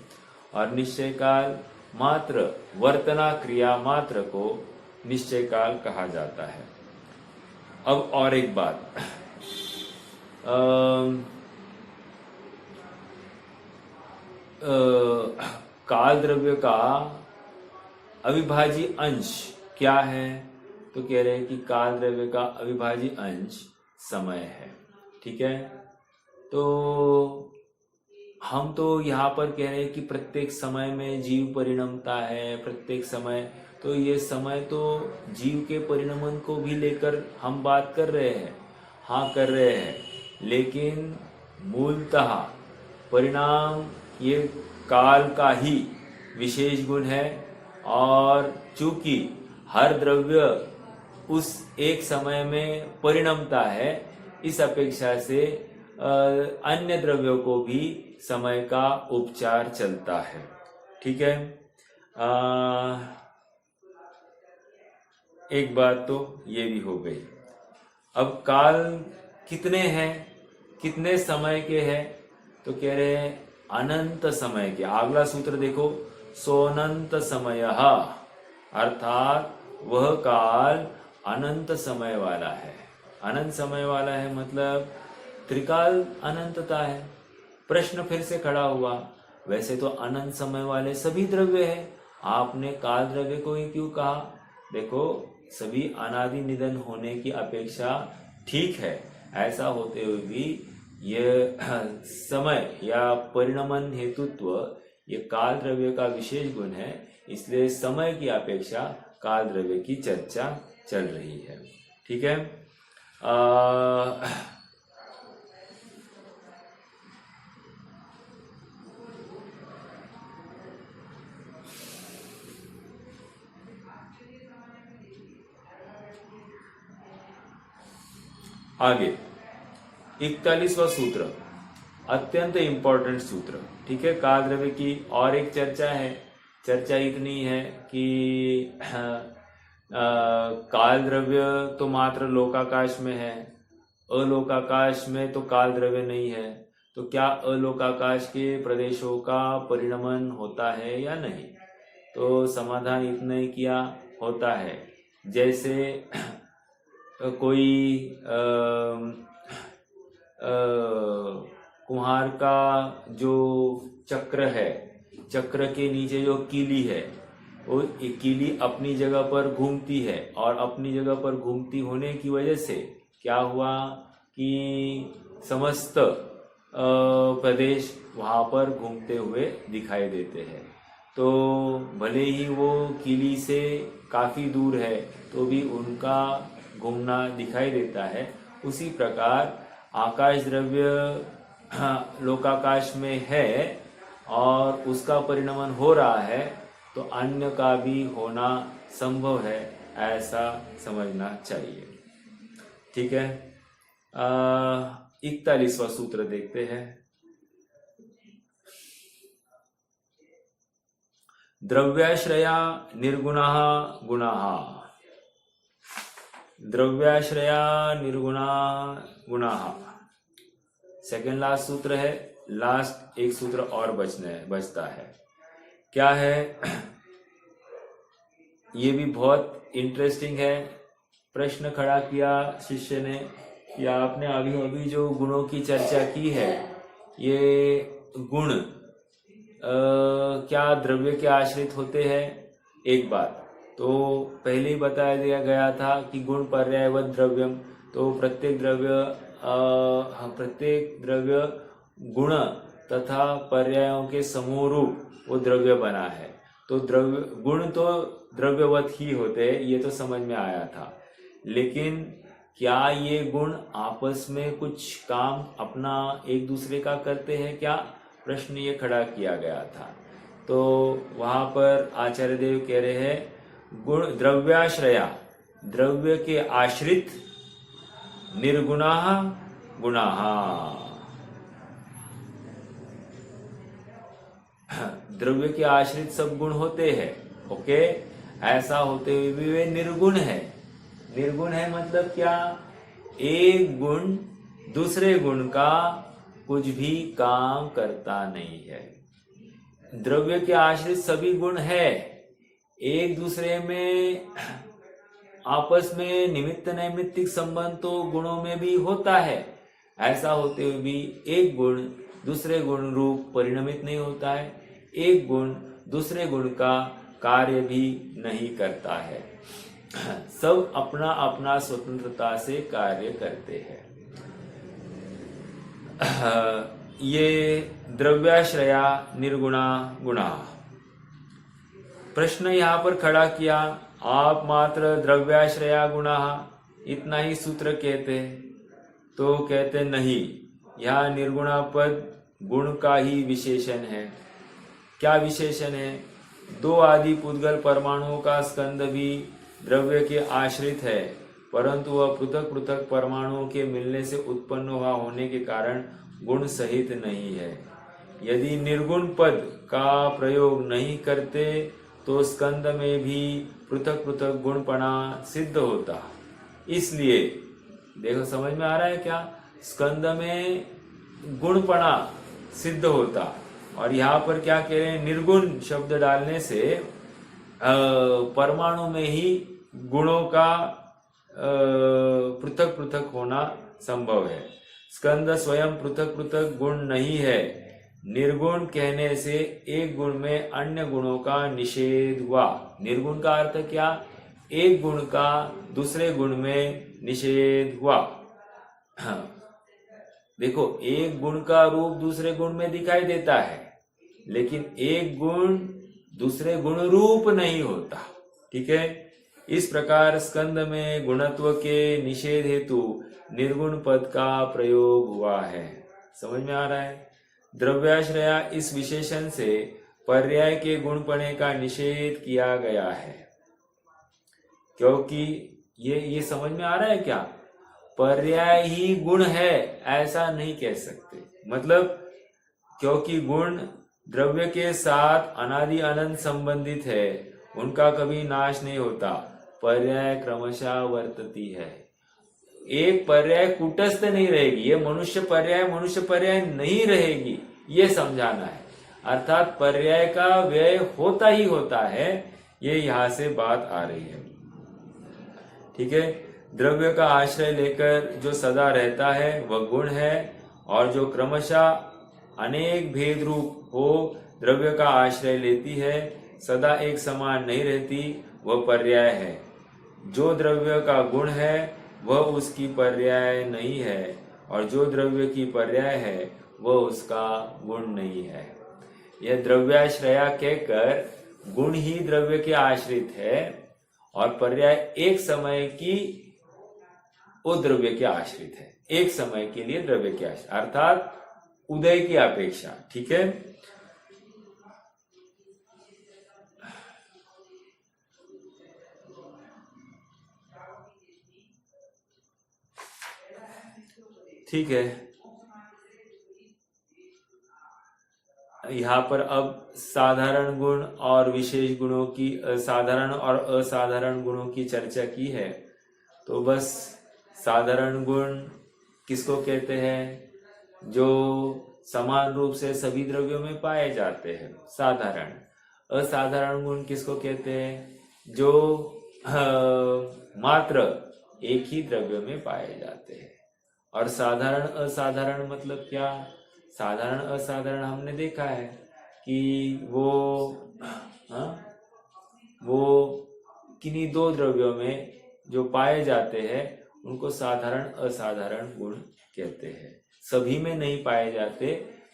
और निश्चय काल मात्र वर्तना क्रिया मात्र को निश्चय काल कहा जाता है। अब और एक बात, काल द्रव्य का अविभाज्य अंश क्या है? तो कह रहे हैं कि काल द्रव्य का अविभाज्य अंश समय है। ठीक है, तो हम तो यहाँ पर कह रहे हैं कि प्रत्येक समय में जीव परिणमता है, प्रत्येक समय, तो ये समय तो जीव के परिणमन को भी लेकर हम बात कर रहे हैं। हाँ, कर रहे हैं, लेकिन मूलतः परिणाम ये काल का ही विशेष गुण है। और चूंकि हर द्रव्य उस एक समय में परिणमता है, इस अपेक्षा से अन्य द्रव्यों को भी समय का उपचार चलता है। ठीक है, एक बात तो ये भी हो गई। अब काल कितने हैं, कितने समय के हैं? तो कह रहे हैं अनंत समय के। अगला सूत्र देखो, सोनंत समयः, अर्थात वह काल अनंत समय वाला है। अनंत समय वाला है मतलब त्रिकाल अनंतता है। प्रश्न फिर से खड़ा हुआ, वैसे तो अनंत समय वाले सभी द्रव्य है, आपने काल द्रव्य को ही क्यों कहा? देखो, सभी अनादि निधन होने की अपेक्षा ठीक है, ऐसा होते हुए भी ये समय या परिणमन हेतुत्व ये काल द्रव्य का विशेष गुण है, इसलिए समय की अपेक्षा काल द्रव्य की चर्चा चल रही है। ठीक है। आगे 41वां सूत्र, अत्यंत इंपॉर्टेंट सूत्र। ठीक है। काल द्रव्य की और एक चर्चा है। चर्चा इतनी है कि काल द्रव्य तो मात्र लोकाकाश में है, अलोकाकाश में तो काल द्रव्य नहीं है। तो क्या अलोकाकाश के प्रदेशों का परिणमन होता है या नहीं? तो समाधान इतना ही किया, होता है। जैसे कोई कुम्हार का जो चक्र है, चक्र के नीचे जो कीली है, वो कीली अपनी जगह पर घूमती है, और अपनी जगह पर घूमती होने की वजह से क्या हुआ कि समस्त प्रदेश वहां पर घूमते हुए दिखाई देते हैं। तो भले ही वो कीली से काफी दूर है तो भी उनका घूमना दिखाई देता है। उसी प्रकार आकाश द्रव्य लोकाकाश में है और उसका परिणमन हो रहा है, तो अन्य का भी होना संभव है, ऐसा समझना चाहिए। ठीक है। 41वां सूत्र देखते हैं। द्रव्याश्रया निर्गुणा गुणा, द्रव्याश्रया निर्गुणा गुणा सेकेंड लास्ट सूत्र है। लास्ट एक सूत्र और बचता है। क्या है? ये भी बहुत इंटरेस्टिंग है। प्रश्न खड़ा किया शिष्य ने कि आपने अभी अभी जो गुणों की चर्चा की है, ये गुण क्या द्रव्य के आश्रित होते हैं? एक बात तो पहले ही बताया दिया गया था कि गुण पर्यायवत द्रव्यम, तो प्रत्येक द्रव्य गुण तथा पर्यायों के समूह रूप वो द्रव्य बना है। तो गुण तो द्रव्यवत ही होते हैं, ये तो समझ में आया था। लेकिन क्या ये गुण आपस में कुछ काम अपना एक दूसरे का करते हैं क्या? प्रश्न ये खड़ा किया गया था। तो वहां पर आचार्य देव कह रहे हैं गुण द्रव्याश्रया, द्रव्य के आश्रित, निर्गुणा गुणा, द्रव्य के आश्रित सब गुण होते हैं। ओके, ऐसा होते हुए भी वे निर्गुण है। निर्गुण है मतलब क्या? एक गुण दूसरे गुण का कुछ भी काम करता नहीं है। द्रव्य के आश्रित सभी गुण है, एक दूसरे में आपस में निमित्त नैमित्तिक संबंध तो गुणों में भी होता है। ऐसा होते हुए भी एक गुण दूसरे गुण रूप परिणमित नहीं होता है, एक गुण दूसरे गुण का कार्य भी नहीं करता है। सब अपना अपना स्वतंत्रता से कार्य करते हैं। ये द्रव्याश्रया निर्गुणा गुणा। प्रश्न यहाँ पर खड़ा किया, आप मात्र द्रव्याश्रया गुणा इतना ही सूत्र कहते, तो कहते नहीं, यहाँ निर्गुणा पद गुण का ही विशेषण है। क्या विशेषण है? दो आदि पुद्गल परमाणुओं का स्कंद भी द्रव्य के आश्रित है, परंतु वह पृथक पृथक परमाणुओं के मिलने से उत्पन्न हुआ होने के कारण गुण सहित नहीं है। यदि निर्गुण पद का प्रयोग नहीं करते तो स्कंद में भी पृथक पृथक गुणपणा सिद्ध होता। इसलिए देखो, समझ में आ रहा है क्या? स्कंद में गुणपणा सिद्ध होता, और यहाँ पर क्या कह रहे हैं? निर्गुण शब्द डालने से परमाणु में ही गुणों का पृथक पृथक होना संभव है। स्कंद स्वयं पृथक पृथक गुण नहीं है। निर्गुण कहने से एक गुण में अन्य गुणों का निषेध हुआ। निर्गुण का अर्थ क्या? एक गुण का दूसरे गुण में निषेध हुआ। देखो, एक गुण का रूप दूसरे गुण में दिखाई देता है, लेकिन एक गुण दूसरे गुण रूप नहीं होता। ठीक है, इस प्रकार स्कंद में गुणत्व के निषेध हेतु निर्गुण पद का प्रयोग हुआ है। समझ में आ रहा है? द्रव्याश्रया इस विशेषण से पर्याय के गुणपणे का निषेध किया गया है, क्योंकि ये समझ में आ रहा है क्या? पर्याय ही गुण है ऐसा नहीं कह सकते। मतलब क्योंकि गुण द्रव्य के साथ अनादि अनंत संबंधित है, उनका कभी नाश नहीं होता, पर्याय क्रमशः वर्तती है। एक पर्याय कूटस्थ नहीं रहेगी, ये मनुष्य पर्याय नहीं रहेगी, ये समझाना है। अर्थात पर्याय का व्यय होता ही होता है, ये यहां से बात आ रही है। ठीक है, द्रव्य का आश्रय लेकर जो सदा रहता है वह गुण है, और जो क्रमशः अनेक भेद रूप हो द्रव्य का आश्रय लेती है, सदा एक समान नहीं रहती, वह पर्याय है। जो द्रव्य का गुण है वह उसकी पर्याय नहीं है, और जो द्रव्य की पर्याय है वह उसका गुण नहीं है। यह द्रव्याश्रया कहकर गुण ही द्रव्य के आश्रित है, और पर्याय एक समय की वो द्रव्य के आश्रित है, एक समय के लिए द्रव्य के आश्रित, अर्थात उदय की अपेक्षा। ठीक है, ठीक है। यहाँ पर अब साधारण गुण और विशेष गुणों की, साधारण और असाधारण गुणों की चर्चा की है। तो बस साधारण गुण किसको कहते हैं? जो समान रूप से सभी द्रव्यों में पाए जाते हैं, साधारण। असाधारण गुण किसको कहते हैं? जो मात्र एक ही द्रव्य में पाए जाते हैं। और साधारण असाधारण मतलब क्या? साधारण असाधारण हमने देखा है कि वो किन्हीं दो द्रव्यों में जो पाए जाते हैं उनको साधारण असाधारण गुण कहते हैं। सभी में नहीं पाए जाते,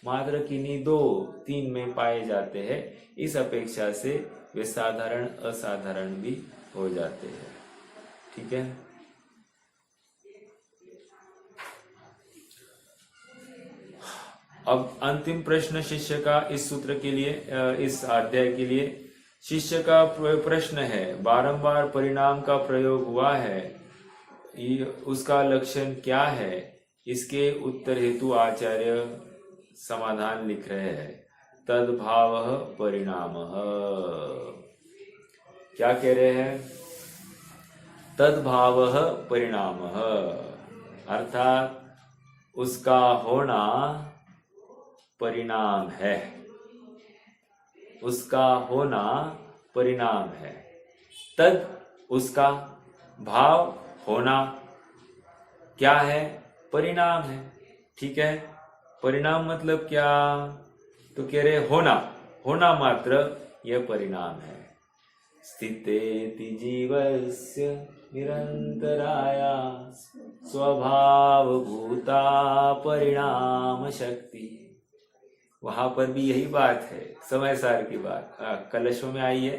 मात्र किन्हीं दो तीन में पाए जाते हैं, इस अपेक्षा से वे साधारण असाधारण भी हो जाते हैं। ठीक है, अब अंतिम प्रश्न शिष्य का इस सूत्र के लिए, इस अध्याय के लिए शिष्य का प्रश्न है, बारंबार परिणाम का प्रयोग हुआ है, उसका लक्षण क्या है? इसके उत्तर हेतु आचार्य समाधान लिख रहे हैं। तद्भावः परिणामः। क्या कह रहे हैं? तद्भावः परिणामः, अर्थात उसका होना परिणाम है, उसका होना परिणाम है। तद उसका, भाव होना क्या है? परिणाम है। ठीक है, परिणाम मतलब क्या? तो कह रहे होना, होना मात्र यह परिणाम है। स्थितेति जीवस्य निरंतराया स्वभाव भूता परिणाम शक्ति। वहां पर भी यही बात है, समय सार की बात कलशों में आई है।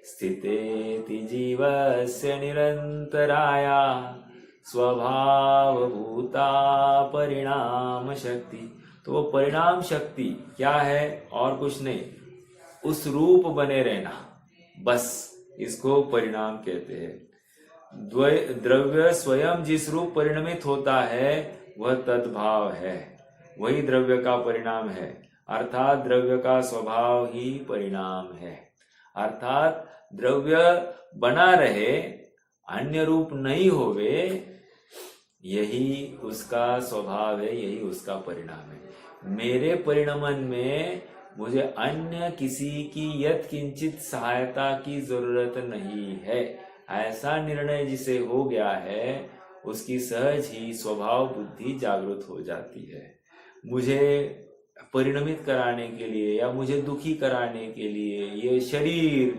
स्थितेति जीवस्य निरंतराया स्वभाव भूता परिणाम शक्ति। तो वो परिणाम शक्ति क्या है? और कुछ नहीं, उस रूप बने रहना, बस इसको परिणाम कहते हैं। द्रव्य स्वयं जिस रूप परिणमित होता है वह तद्भाव है, वही द्रव्य का परिणाम है। अर्थात द्रव्य का स्वभाव ही परिणाम है, अर्थात द्रव्य बना रहे, अन्य रूप नहीं होवे, यही उसका स्वभाव है, यही उसका परिणाम है। मेरे परिणमन में मुझे अन्य किसी की यत्किंचित सहायता की जरूरत नहीं है, ऐसा निर्णय जिसे हो गया है उसकी सहज ही स्वभाव बुद्धि जागृत हो जाती है। मुझे परिणमित कराने के लिए या मुझे दुखी कराने के लिए ये शरीर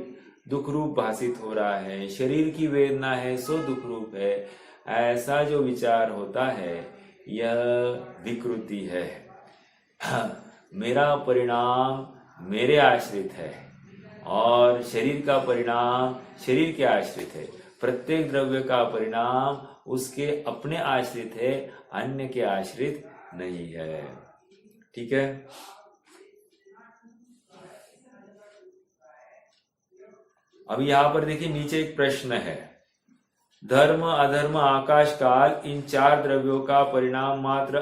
दुख रूप भाषित हो रहा है, शरीर की वेदना है सो दुख रूप है, ऐसा जो विचार होता है यह विकृति है। मेरा परिणाम मेरे आश्रित है, और शरीर का परिणाम शरीर के आश्रित है। प्रत्येक द्रव्य का परिणाम उसके अपने आश्रित है, अन्य के आश्रित नहीं है। ठीक है। अब यहां पर देखिए नीचे एक प्रश्न है, धर्म अधर्म आकाश काल इन चार द्रव्यों का परिणाम मात्र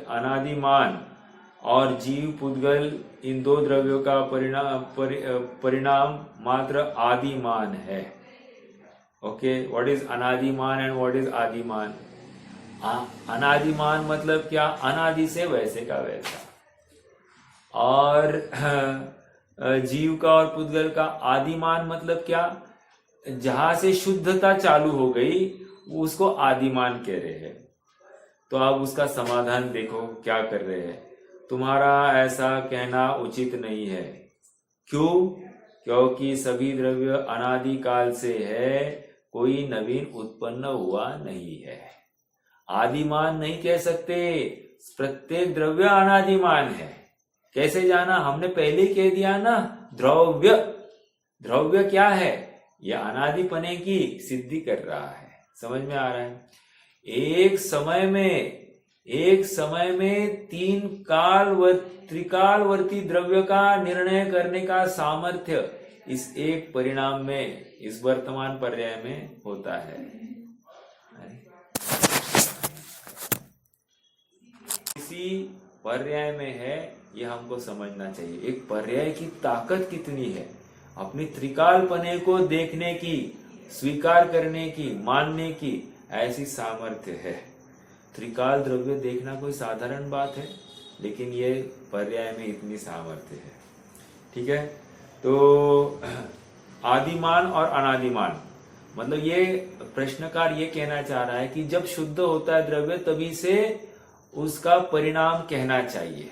अनादिमान और जीव पुद्गल इन दो द्रव्यों का परिणाम मात्र आदिमान है। ओके, व्हाट इज अनादिमान एंड व्हाट इज आदिमान? अनादिमान मतलब क्या? अनादि से वैसे का वैसा। और जीव का और पुद्गल का आदिमान मतलब क्या? जहां से शुद्धता चालू हो गई उसको आदिमान कह रहे हैं। तो आप उसका समाधान देखो क्या कर रहे हैं। तुम्हारा ऐसा कहना उचित नहीं है। क्यों? क्योंकि सभी द्रव्य अनादि काल से है, कोई नवीन उत्पन्न हुआ नहीं है। आदिमान नहीं कह सकते, प्रत्येक द्रव्य अनादिमान है। कैसे जाना? हमने पहले कह दिया ना, द्रव्य। द्रव्य क्या है? यह अनादिपने की सिद्धि कर रहा है। समझ में आ रहा है? एक समय में तीन काल व त्रिकालवर्ती द्रव्य का निर्णय करने का सामर्थ्य इस एक परिणाम में, इस वर्तमान पर्याय में होता है। इसी पर्याय में है, यह हमको समझना चाहिए। एक पर्याय की ताकत कितनी है, अपनी त्रिकालपने को देखने की, स्वीकार करने की, मानने की ऐसी सामर्थ्य है। त्रिकाल द्रव्य देखना कोई साधारण बात है, लेकिन ये पर्याय में इतनी सामर्थ्य है। ठीक है। तो आदिमान और अनादिमान मतलब ये प्रश्नकार ये कहना चाह रहा है कि जब शुद्ध होता है द्रव्य तभी से उसका परिणाम कहना चाहिए।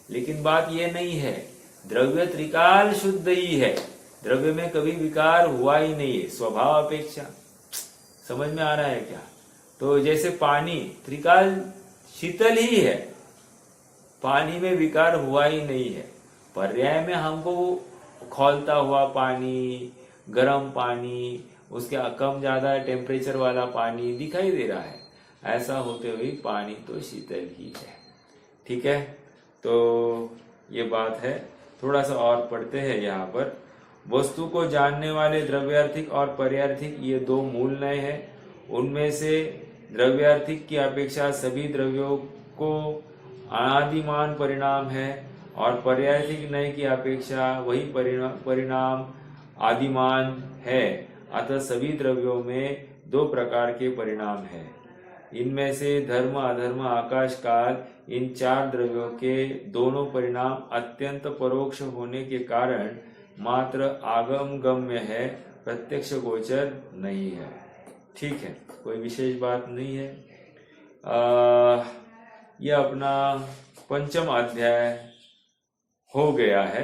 लेकिन बात ये नहीं है, द्रव्य त्रिकाल शुद्ध ही है, द्रव्य में कभी विकार हुआ ही नहीं है, स्वभाव अपेक्षा। समझ में आ रहा है क्या? तो जैसे पानी त्रिकाल शीतल ही है, पानी में विकार हुआ ही नहीं है। पर्याय में हमको खौलता हुआ पानी, गर्म पानी, उसके कम ज्यादा टेम्परेचर वाला पानी दिखाई दे रहा है। ऐसा होते हुए पानी तो शीतल ही है। ठीक है। तो ये बात है। थोड़ा सा और पढ़ते हैं यहाँ पर। वस्तु को जानने वाले द्रव्यार्थिक और पर्यार्थिक ये दो मूल नय है। उनमें से द्रव्यार्थिक की अपेक्षा सभी द्रव्यों को अनादिमान परिणाम है और पर्यार्थिक नय की अपेक्षा वही परिणाम आदिमान है। अतः सभी द्रव्यों में दो प्रकार के परिणाम हैं। इनमें से धर्म अधर्म आकाश काल इन चार द्रव्यों के दोनों परिणाम अत्यंत परोक्ष होने के कारण मात्र आगम गम्य है, प्रत्यक्ष गोचर नहीं है। ठीक है, कोई विशेष बात नहीं है। यह अपना पंचम अध्याय हो गया है।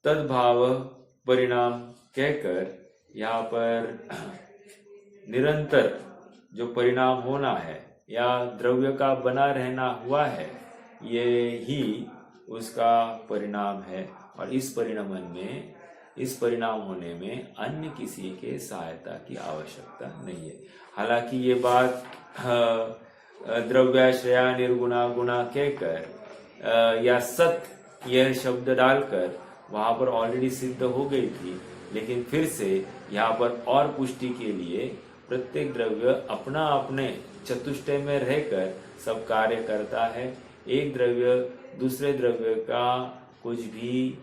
तद्भाव परिणाम कहकर यहाँ पर निरंतर जो परिणाम होना है या द्रव्य का बना रहना हुआ है, ये ही उसका परिणाम है। और इस परिणाम होने में अन्य किसी के सहायता की आवश्यकता नहीं है। हालांकि ये बात द्रव्याश्रया निर्गुणा गुणा कहकर या सत यह शब्द डालकर वहां पर ऑलरेडी सिद्ध हो गई थी, लेकिन फिर से यहाँ पर और पुष्टि के लिए प्रत्येक द्रव्य अपना अपने चतुष्टय में रहकर सब कार्य करता है। एक द्रव्य दूसरे द्रव्य का कुछ भी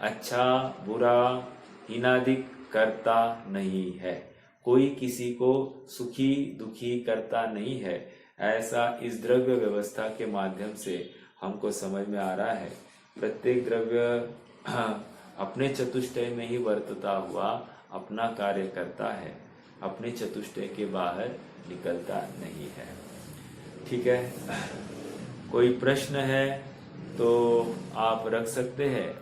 अच्छा बुरा हीनादिक करता नहीं है, कोई किसी को सुखी दुखी करता नहीं है। ऐसा इस द्रव्य व्यवस्था के माध्यम से हमको समझ में आ रहा है। प्रत्येक द्रव्य अपने चतुष्टय में ही वर्तता हुआ अपना कार्य करता है, अपने चतुष्टय के बाहर निकलता नहीं है। ठीक है, कोई प्रश्न है तो आप रख सकते हैं।